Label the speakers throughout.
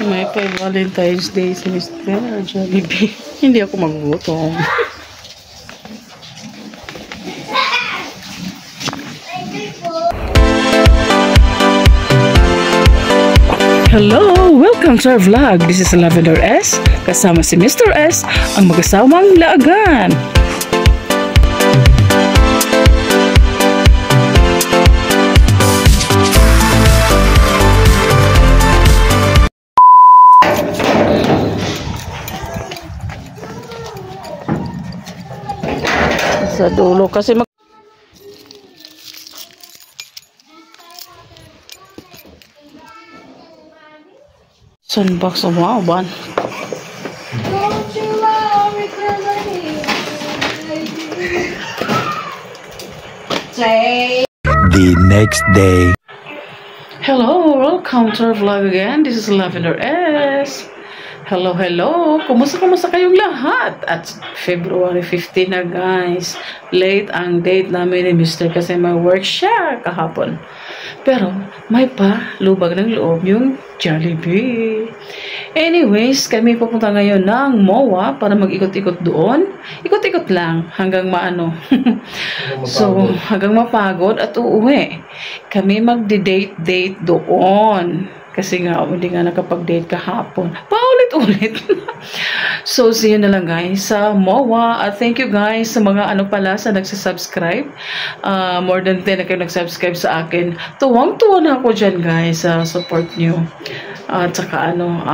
Speaker 1: May pa Valentine's Day si Mr. Jollibee. Hindi ako magugutom. Hello! Welcome to our vlog. This is Lavender S. Kasama si Mr. S, ang mag-asawang laagan. Sa dulo kasi Sunbox, wow, ban.
Speaker 2: Don't you love me 'cause I need
Speaker 3: The next day.
Speaker 1: Hello, welcome to our vlog again. This is Lavender S. Hello, hello. Kumusta kayong lahat? At February 15 na guys. Late ang date namin ni Mr. kasi may work siya kahapon. Pero may pa lubag ng loob yung Jollibee. Anyways, kami pupunta ngayon ng MOA para mag-ikot-ikot doon. Ikot-ikot lang hanggang maano. So, hanggang mapagod at uuwi. Kami magdi-date doon. Kasi nga, hindi nga nakapag-date kahapon. Paulit-ulit. So, see you na lang guys sa MOA. Thank you guys sa mga pala sa nagsasubscribe. More than 10 na kayo nagsubscribe sa akin. Tuwang-tuwa na ako dyan guys sa support nyo. At saka ano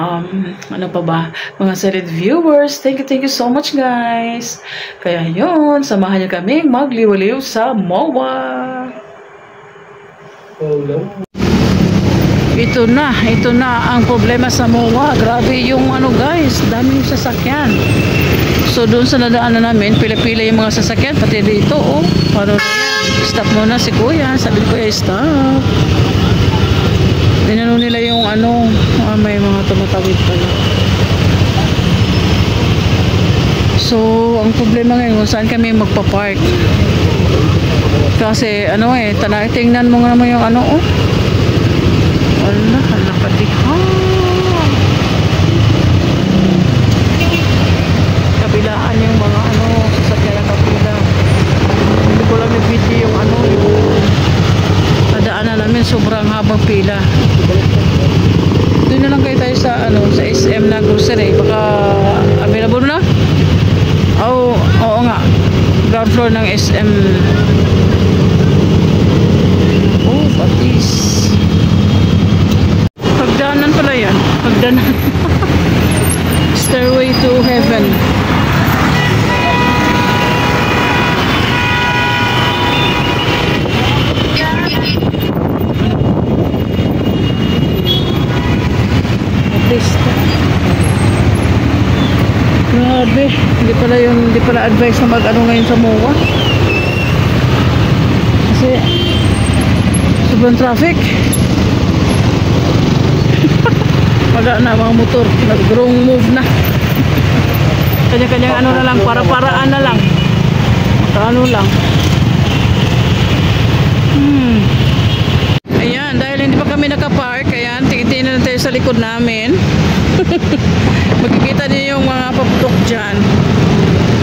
Speaker 1: pa ba? Mga solid viewers. Thank you so much guys. Kaya yun, samahan nyo kami magliwaliw sa MOA. Ito na ang problema sa MOA. Grabe yung guys, daming sasakyan. So doon sa nadaanan namin, pila-pila yung mga sasakyan, pati dito Parang stop muna si kuya. Sabi ko stop. Tinanong nila yung may mga tumatawid pala. So ang problema ngayon kung saan kami magpa-park. Kasi tingnan mo nga naman yung Hala ka di. Kabilaan yung mga sasakyan na kapila. Hindi ko lang nag-video yung yung nadaanan namin sobrang habang pila. Doon na lang kayo tayo sa sa SM na grocery. Baka available na? Oo nga. Ground floor ng SM. Patis. Hagdanan pala yan. Hagdanan. Stairway to heaven. Grabe. Hindi pala advice na mag-ano ngayon sa MOA. Kasi sobrang traffic. Wala na mga motor, nag-wrong move na. Kanya-kanyang na lang, para-paraan na lang. Lang. Ayan, dahil hindi pa kami nakapark, ayan, tingin na tayo sa likod namin. Magkikita niyo yung mga paputok dyan.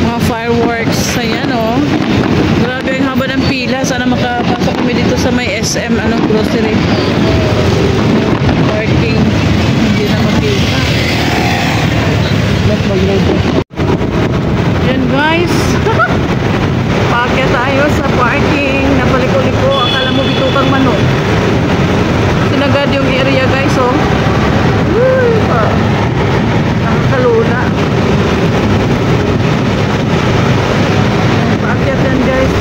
Speaker 1: Mga fireworks, ayan Grabe ang haba ng pila. Sana makapasok kami dito sa may SM, grocery. Parking. Hindi na makita. Yan guys. Paakya tayo sa parking. Napaliko-liko. Akala mo bitukang manok. Sinagad yung area guys nakakaluna. Paakyat yan guys.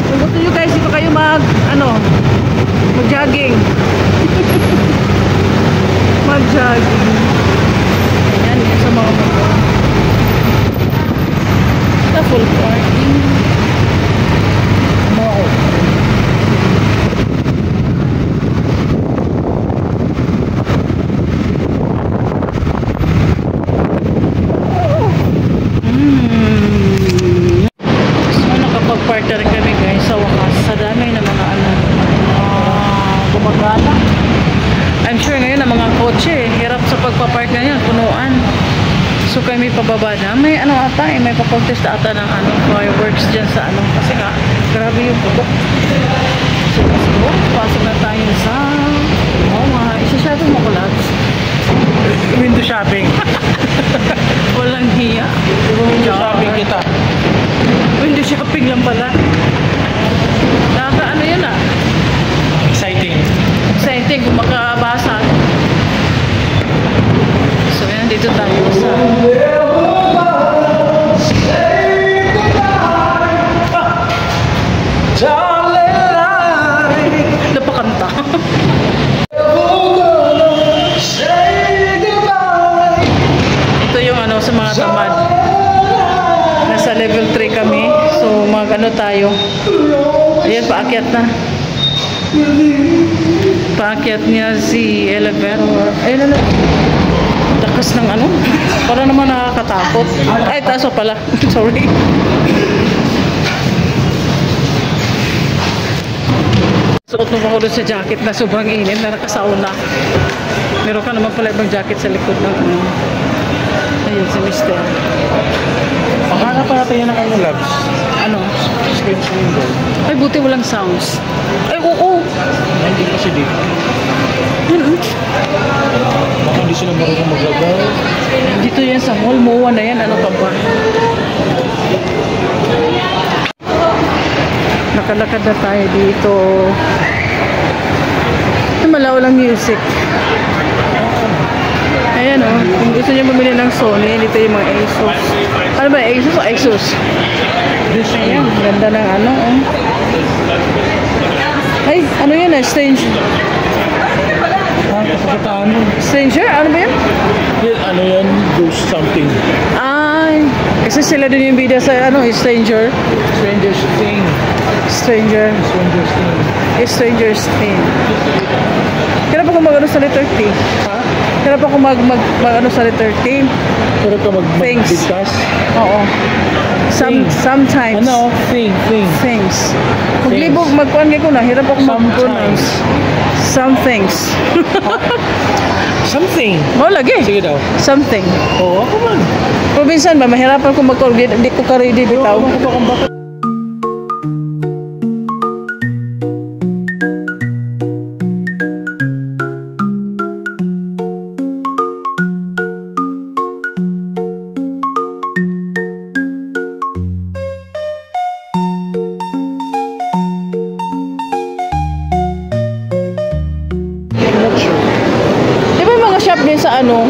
Speaker 1: Kung gusto nyo guys, dito kayo mag-jogging. Mag-jogging. Ayan, yan sa mga motor. Sa full parking. So, nakapag-park na rin kami guys sa wakas. Sa dami na mga gumagana. I'm sure ngayon ang mga kotse hirap sa magpa-park na yun, punuan. So kayo may pababa na. May ano ata eh, may pa-contest ata ng ano, fireworks dyan sa ano. Kasi nga, grabe yung putok. So let's go. Pasok na tayo sa isa-shopping mo ko lahat.
Speaker 3: Window shopping.
Speaker 1: Walang hiya.
Speaker 3: Window shopping kita.
Speaker 1: Window shopping lang pala. Ano yun ah?
Speaker 3: Exciting.
Speaker 1: Exciting kung makabasa. So yan, dito tayo sa napakanta. Ito yung ano sa mga tamad. Nasa level 3 kami. So mag ano tayo. Ayan, paakyat na. Paakyat niya si elevator. Ayun na. Lakas ng ano. Para naman nakakatakot. Ay, taso pala. Sorry. Suot mo ako doon sa jacket na sobrang init na nakasauna. Meron ka naman pala ibang jacket sa likod ng ano. Ayun si Mister.
Speaker 3: Pakana pa natin yan ng ano, labs.
Speaker 1: Ano?
Speaker 3: Screen window.
Speaker 1: Ay, buti walang sounds. Ay, oo.
Speaker 3: Hindi kasi dito.
Speaker 1: Yun,
Speaker 3: Baka hindi sila marunong maglagaw.
Speaker 1: dito yan sa mall. MOA na yan. Ano pa ba? Nakalakad na tayo dito. Malaw lang music. Ayan o. Kung gusto niyo bumili ng Sony, dito yung mga Asus. Ano ba? Asus o Asus? Ayan. Ganda ng ano. Ay, ano yan eh? Strange.
Speaker 3: Kapagkataan mo.
Speaker 1: Stranger? Ano ba yan?
Speaker 3: Ano yan? Ghost something.
Speaker 1: Ay. Kasi sila din yung video sa ano, Stranger.
Speaker 3: Stranger's thing.
Speaker 1: Stranger.
Speaker 3: Stranger's thing.
Speaker 1: Stranger's thing. Kaya pa kung mag-ano sa letter T?
Speaker 3: Ha?
Speaker 1: Kaya pa kung mag-ano sa letter T?
Speaker 3: Pero ka
Speaker 1: Things.
Speaker 3: mag-discuss?
Speaker 1: Oo. Sometimes.
Speaker 3: Ano?
Speaker 1: Things. Maglibog, magkuhan ko na. Hirap ako mag-pronounce. Some things.
Speaker 3: Something.
Speaker 1: Oh, lagi.
Speaker 3: Sige daw.
Speaker 1: Something.
Speaker 3: Oo, ako man.
Speaker 1: Provinsan ba? Mahirapan ko mag-call. Hindi ko ka-ready bitaw.
Speaker 3: Ako pa kung bakit.
Speaker 1: Di ba yung mga shop din sa ano?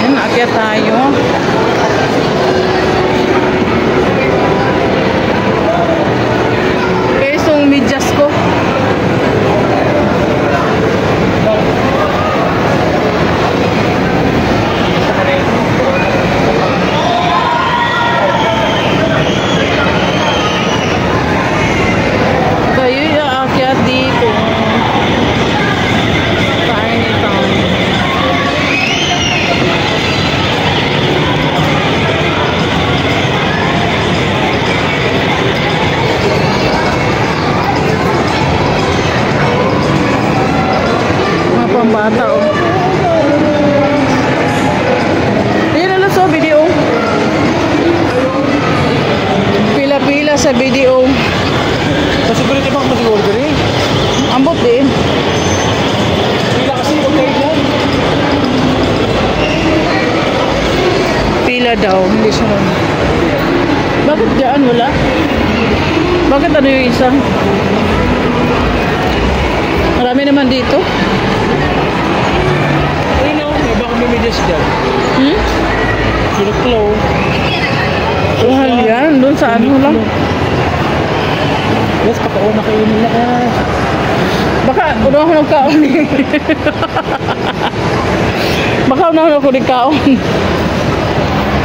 Speaker 1: Yan, akyat tayo. Okay, so medyas ko. Tayo yung akyat dito. Tiny town. Mga pambata oh. Ayun na lang sa video. Pila-pila sa video.
Speaker 3: Kasi pwede di ba ako mag-order eh?
Speaker 1: Ambot din.
Speaker 3: Pila kasi okay dyan.
Speaker 1: Pila daw, hindi siya ron. Bakit dyan wala? Bakit ano yung isa? Marami naman dito.
Speaker 3: Ayun o, may baka may medyas dyan.
Speaker 1: Hmm?
Speaker 3: Uniqlo.
Speaker 1: Mahal yan, doon sa ano lang.
Speaker 3: Yes, pakauna kayo nila.
Speaker 1: Baka unahan ko ng kaon eh. Baka unahan ako ng kaon.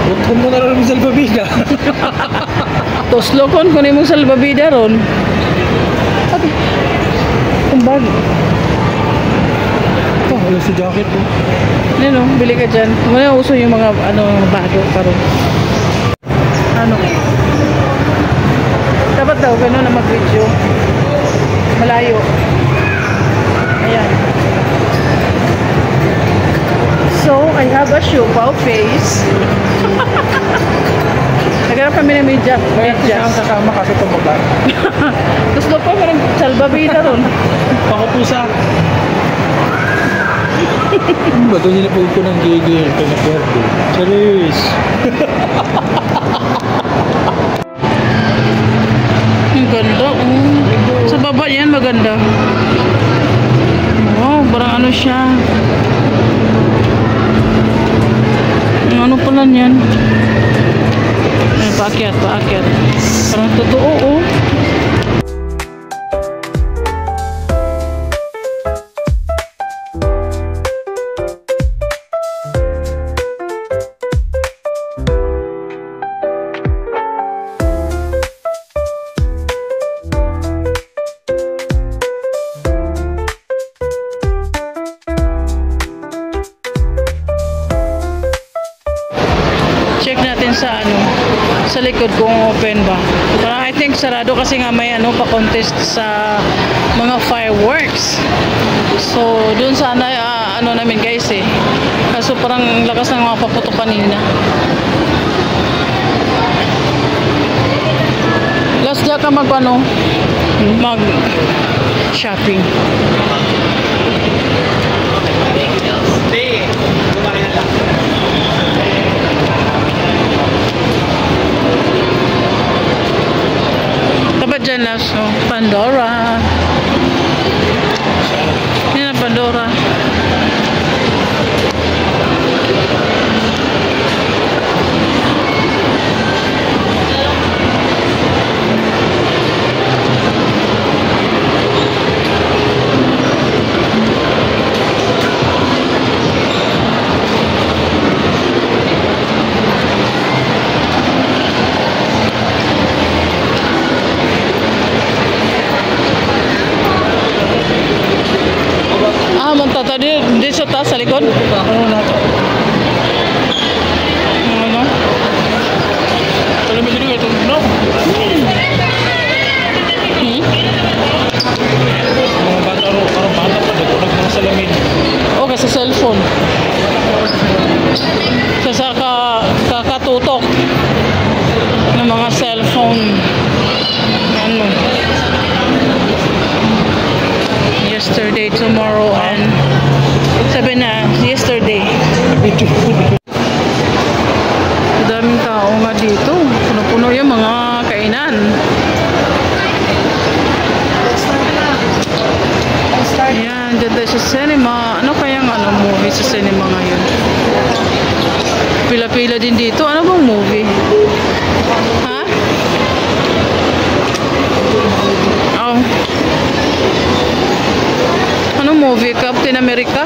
Speaker 3: Huwag mo na rin sa albabida.
Speaker 1: Toslokon, kunin mo sa albabida ron. Ate, kumbag.
Speaker 3: Ito, wala sa jacket po.
Speaker 1: Ano, bili ka dyan. Muna uso yung mga ano, bago karon. Ano? Dapat daw, gano'n na mag-video. Malayo. Ayan. I have a siopaw face. Naghanap kami ng medyas.
Speaker 3: Kaya sa kama kaso tumagal.
Speaker 1: Gusto pa parang salbabida ron.
Speaker 3: Pakupusa. Bato nila po ko ng gigil. Kaya na-pwede. Charis.
Speaker 1: Ang ganda. Sa baba yan maganda. Wow, parang ano siya. Ano pala yan? Ay, paakyat. Parang totoo, oh. Check natin sa sa likod kung open ba. Parang I think sarado kasi nga may pa-contest sa mga fireworks. So doon sana namin guys eh. Kaso parang lakas ng mga paputok kanina. Last day ka mag shopping. Dapat dyan lang, so, Pandora. Yan ang Pandora. Di sa taas, sa likod?
Speaker 3: Ano na ito?
Speaker 1: Ano?
Speaker 3: Alam mo dito ito? No? Mga bata ro, parang bata pa dito. Mga salamin.
Speaker 1: Okay, sa cellphone. Sa kakatutok ng mga cellphone. Ano? Yesterday, tomorrow, and sabi na, yesterday. Daming tao nga dito. Puno-puno yung mga kainan. Ayan, dyan tayo sa cinema. Ano kayang movie sa cinema ngayon? Pila-pila din dito. Ano bang movie? Ha? Oh. Anong movie? Captain America?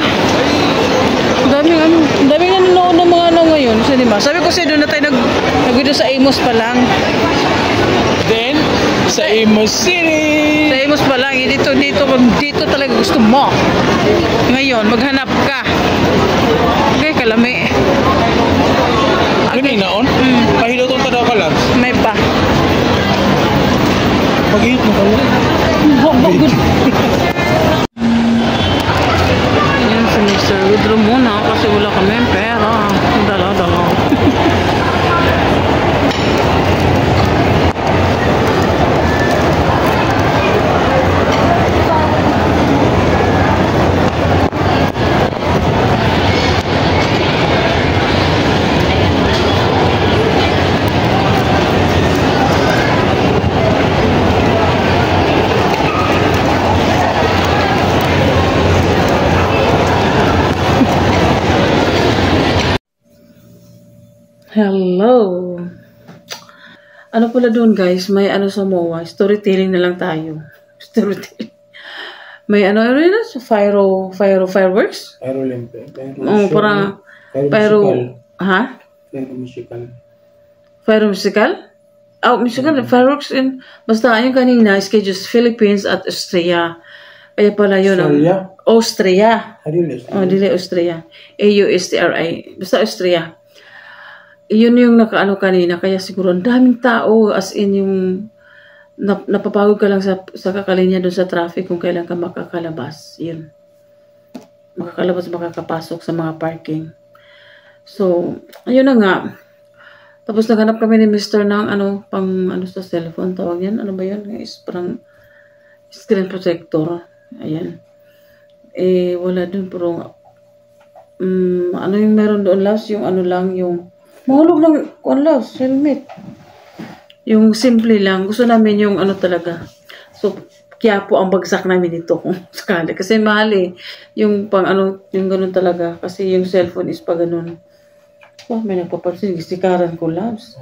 Speaker 1: Daming nanonood ng mga ngayon, cinema. Sabi ko doon na tayo nag-video sa Amos pa lang.
Speaker 3: Then, sa Amos City.
Speaker 1: Sa Amos pa lang, dito talaga gusto mo. Ngayon, maghanap ka. Okay, kalami.
Speaker 3: Ganun naon? Pahilo itong tadaw ka lang.
Speaker 1: May pa.
Speaker 3: Mag-hit mo ka lang.
Speaker 1: Yan si Mr. Rudro muna kasi wala kami pera. Dala-dala. Hello. Ano pala doon guys? May sa MOA. Storytelling na lang tayo. Storytelling. May yun? So, fireworks?
Speaker 3: Aerolimpic.
Speaker 1: Parang ha? Pyro musical? Oh, musical. Fireworks in, basta yung kanina, schedules Philippines at Austria. Kaya pala yun. Austria. Dili Austria. A-U-S-T-R-I. Basta Austria. Yun yung kanina, kaya siguro ang daming tao, as in yung napapagod ka lang sa kakalinya doon sa traffic kung kailan ka makakalabas. Yun. Makakapasok sa mga parking. So, ayun na nga. Tapos naghanap kami ni Mr. ng pang sa cellphone. Tawag yan. Ano ba yan? Guys, parang screen protector. Ayan. Wala dun. Pero, ano yung meron doon, loves? Yung lang, yung mahulog ng, loves, helmet. Yung simple lang. Gusto namin yung talaga. So, kaya po ang bagsak namin ito kung sakali. Kasi mahal eh. Yung pang yung ganun talaga. Kasi yung cellphone is pa ganun. Oh, may nagpapansin. Sikaran ko, loves.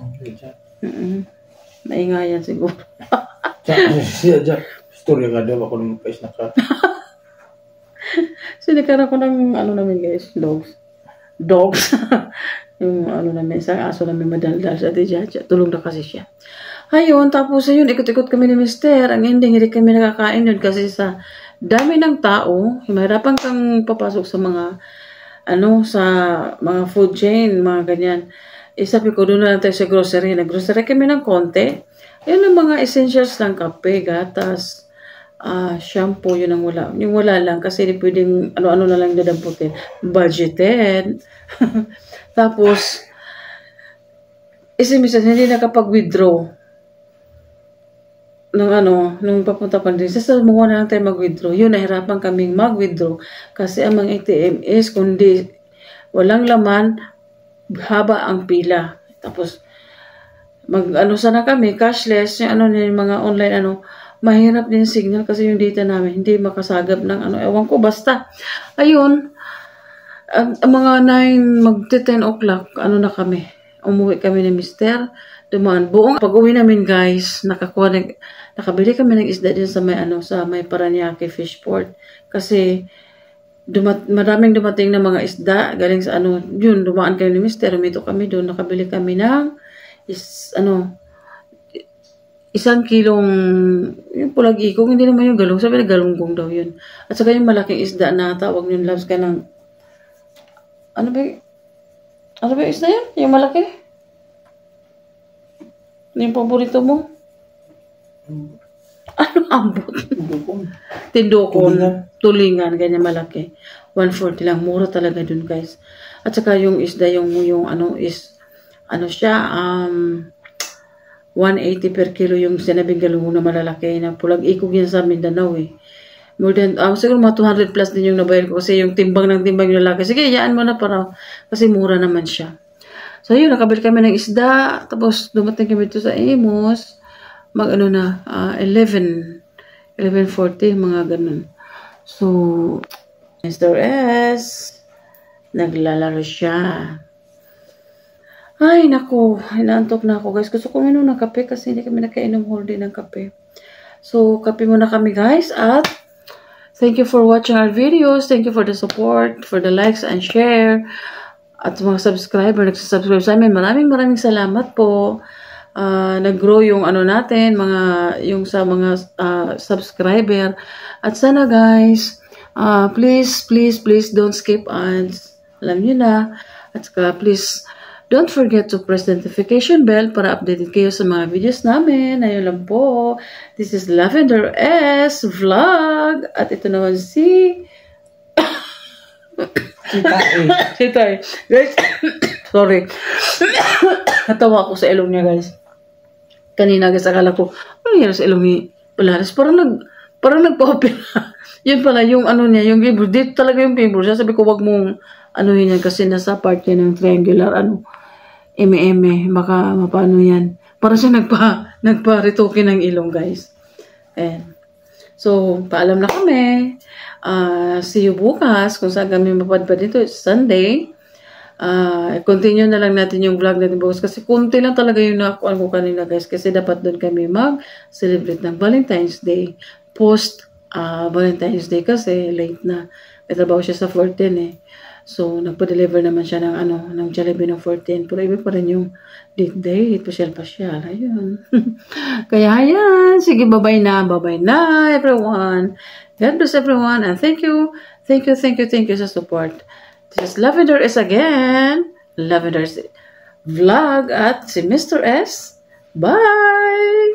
Speaker 1: Naingayan siguro.
Speaker 3: Storya ka daw. Ako naman guys
Speaker 1: Sinikaran ko ng namin guys. Dogs. Yung namin. Isang aso namin madaldal sa Jaja. Tulong na kasi siya. Ayun, tapos ayun, ikot-ikot kami ni Mister. Ang ending, hindi kami nakakain yun kasi sa dami ng tao, mahirapan kang papasok sa mga, sa mga food chain, mga ganyan. Sabi ko, doon na lang tayo sa grocery. Nag-grocery kami ng konti. Ayun ang mga essentials ng kape, gatas, shampoo, yun ang wala. Yung wala lang kasi di pwedeng ano-ano na lang dadamputin. Budgeted. Tapos, minsan hindi nakapag-withdraw. Nung papunta pa din, mukha na lang tayo mag-withdraw. Yun, nahirapan kaming mag-withdraw. Kasi ang mga ATM is, kundi walang laman, haba ang pila. Tapos, sana kami, cashless, yung mga online, mahirap din signal kasi yung data namin, hindi makasagap ng ewan ko, basta. Ayun, ang mga 10 o'clock, na kami. Umuwi kami ni Mister. Dumaan. Buong pag-uwi namin, guys, nakabili kami ng isda din sa may Paranaque Fishport. Kasi, maraming dumating na mga isda, galing sa yun, dumaan kami ni Mister, umito kami doon, nakabili kami ng, 1 kilong, yung pulag-ikong, hindi naman yung galong, sabi na galunggong daw yun. At saka yung malaking isda na tawag yun, loves ka ng, ano ba yung isda yan? Yung malaki? Yung paborito mo? Ambot? Tindokon. Tulingan. Ganyan malaki. 140 lang. Mura talaga dun, guys. At saka yung isda, yung siya, 180 per kilo yung sinabing galunggong na malalaki na pulag-ikog yan sa Mindanao eh. More than, siguro mga 200 plus din yung nabayad ko kasi yung timbang ng timbang yung lalaki. Sige, yaan mo na para, kasi mura naman siya. So, yun, nakabili kami ng isda. Tapos, dumating kami dito sa Amos. 11:40, mga ganun. So, Mr. S, naglalaro siya. Ay, naku, inaantok na ako, guys. Gusto ko minom ng kape kasi hindi kami nakainom whole day ng kape. So, kape muna kami, guys. At, thank you for watching our videos. Thank you for the support, for the likes and share. At mga subscriber, nagsasubscribe sa amin. Maraming salamat po. Nag-grow yung natin, yung sa mga subscriber. At sana guys, please don't skip ads. Alam nyo na. At saka please, don't forget to press the notification bell para updated kayo sa mga videos namin. Ayun lang po. This is Lavender S Vlog. At ito naman si Tay. Guys, sorry. Natawa ako sa ilong niya, guys. Kanina, guys, akala ko, ano nangyari sa ilong ni Polaris? Parang nagpa-opera. Yun pala, yung niya, yung paper. Dito talaga yung paper. Sabi ko, wag mong yan kasi nasa part yan ng triangular, eme. Baka mapano yan. Parang siya nagpa-retoke ng ilong, guys. And, so, paalam na kami. See you bukas kung saan kami mapadpad dito. It's Sunday. Continue na lang natin yung vlog natin bukas kasi kunti lang talaga yung nakuha ko kanina, guys, kasi dapat doon kami mag-celebrate ng Valentine's Day. Post Valentine's Day kasi late na. May trabaho siya sa 14 eh. So, nagpa-deliver naman siya ng Jollibee ng 14. Pero iba pa rin yung date. Pasyal. Ayun. Kaya, ayan. Sige, bye-bye na, everyone. God bless everyone. And thank you sa support. This is Lavender S again. Lavender's Vlog at si Mr. S. Bye!